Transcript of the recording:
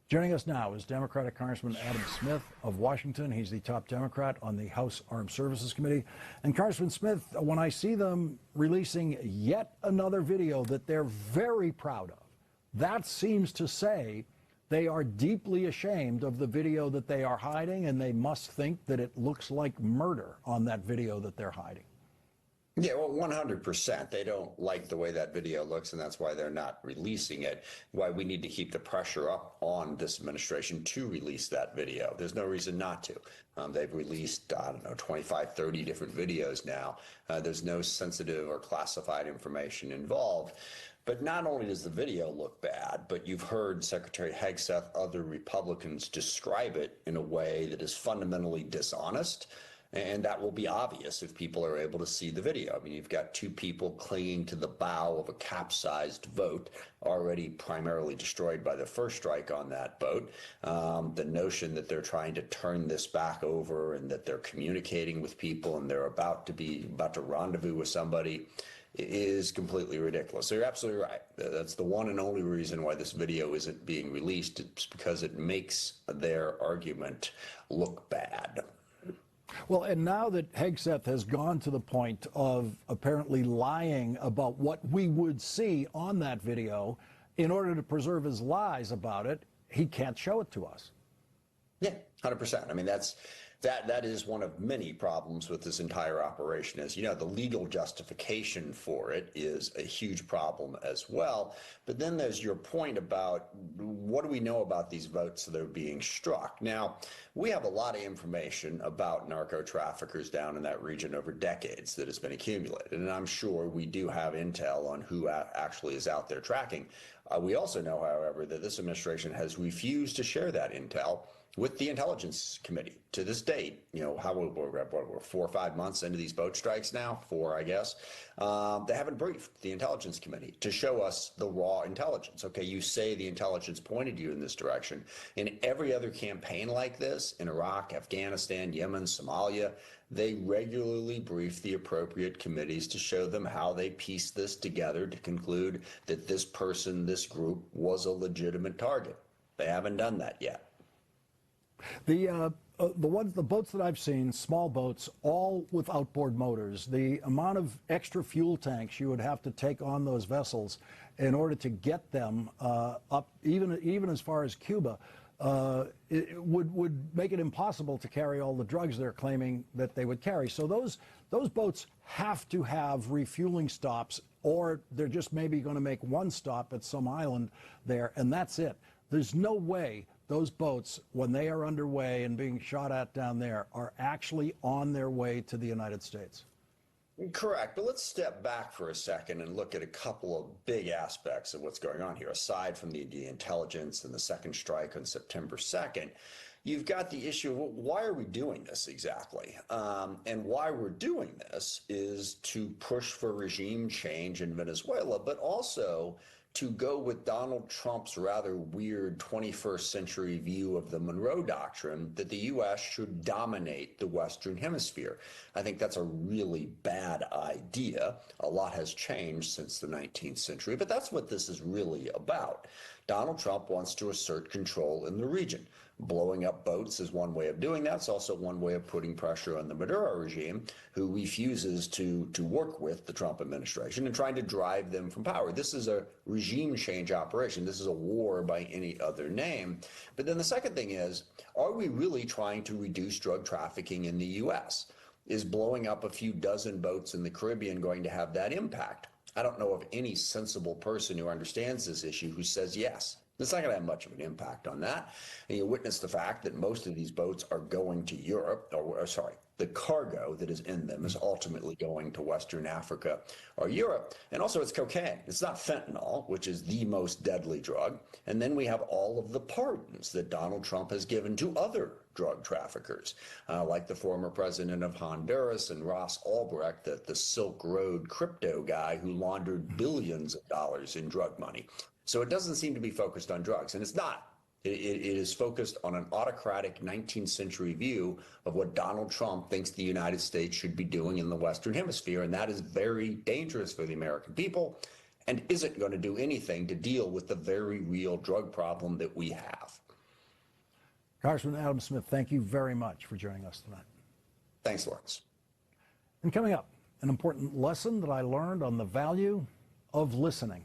Joining us now is Democratic Congressman Adam Smith of Washington. He's the top Democrat on the House Armed Services Committee. And Congressman Smith, when I see them releasing yet another video that they're very proud of, that seems to say they are deeply ashamed of the video that they are hiding, and they must think that it looks like murder on that video that they're hiding. Yeah, well, 100%. They don't like the way that video looks, and that's why they're not releasing it. Why we need to keep the pressure up on this administration to release that video. There's no reason not to. They've released, I don't know, 25, 30 different videos now. There's no sensitive or classified information involved. But not only does the video look bad, but you've heard Secretary Hegseth, other Republicans describe it in a way that is fundamentally dishonest. And that will be obvious if people are able to see the video. I mean, you've got two people clinging to the bow of a capsized boat, already primarily destroyed by the first strike on that boat. The notion that they're trying to turn this back over and that they're communicating with people and they're about to rendezvous with somebody is completely ridiculous. So you're absolutely right. That's the one and only reason why this video isn't being released. It's because it makes their argument look bad. Well, and now that Hegseth has gone to the point of apparently lying about what we would see on that video in order to preserve his lies about it, he can't show it to us. Yeah, 100%. I mean, that is one of many problems with this entire operation. As you know, the legal justification for it is a huge problem as well. But then there's your point about what do we know about these votes that are being struck? Now, we have a lot of information about narco traffickers down in that region over decades that has been accumulated. And I'm sure we do have intel on who actually is out there tracking. We also know, however, that this administration has refused to share that intel with the Intelligence Committee. To this date, you know, we're 4 or 5 months into these boat strikes now, 4, I guess. They haven't briefed the Intelligence Committee to show us the raw intelligence. Okay, you say the intelligence pointed you in this direction. In every other campaign like this, in Iraq, Afghanistan, Yemen, Somalia, they regularly brief the appropriate committees to show them how they piece this together to conclude that this person, this group, was a legitimate target. They haven't done that yet. The boats that I've seen, small boats, all with outboard motors, the amount of extra fuel tanks you would have to take on those vessels in order to get them up, even as far as Cuba, it would make it impossible to carry all the drugs they're claiming that they would carry. So those boats have to have refueling stops, or they're just maybe going to make one stop at some island there, and that's it. There's no way those boats, when they are underway and being shot at down there, are actually on their way to the United States. Correct. But let's step back for a second and look at a couple of big aspects of what's going on here. Aside from the intelligence and the second strike on September 2nd, you've got the issue of, well, why are we doing this exactly? And why we're doing this is to push for regime change in Venezuela, but also to go with Donald Trump's rather weird 21st century view of the Monroe Doctrine that the U.S. should dominate the Western Hemisphere. I think that's a really bad idea. A lot has changed since the 19th century, but that's what this is really about. Donald Trump wants to assert control in the region. Blowing up boats is one way of doing that. It's also one way of putting pressure on the Maduro regime, who refuses to work with the Trump administration and trying to drive them from power. This is a regime change operation. This is a war by any other name. But then the second thing is, are we really trying to reduce drug trafficking in the U.S.? Is blowing up a few dozen boats in the Caribbean going to have that impact? I don't know of any sensible person who understands this issue who says yes. It's not going to have much of an impact on that. And you witness the fact that most of these boats are going to Europe, or sorry, the cargo that is in them is ultimately going to Western Africa or Europe. And also it's cocaine. It's not fentanyl, which is the most deadly drug. And then we have all of the pardons that Donald Trump has given to other drug traffickers, like the former president of Honduras and Ross Ulbricht, the Silk Road crypto guy who laundered billions of dollars in drug money. So it doesn't seem to be focused on drugs, and it's not. It is focused on an autocratic 19th century view of what Donald Trump thinks the United States should be doing in the Western Hemisphere, and that is very dangerous for the American people and isn't going to do anything to deal with the very real drug problem that we have. Congressman Adam Smith, thank you very much for joining us tonight. Thanks, Lawrence. And coming up, an important lesson that I learned on the value of listening.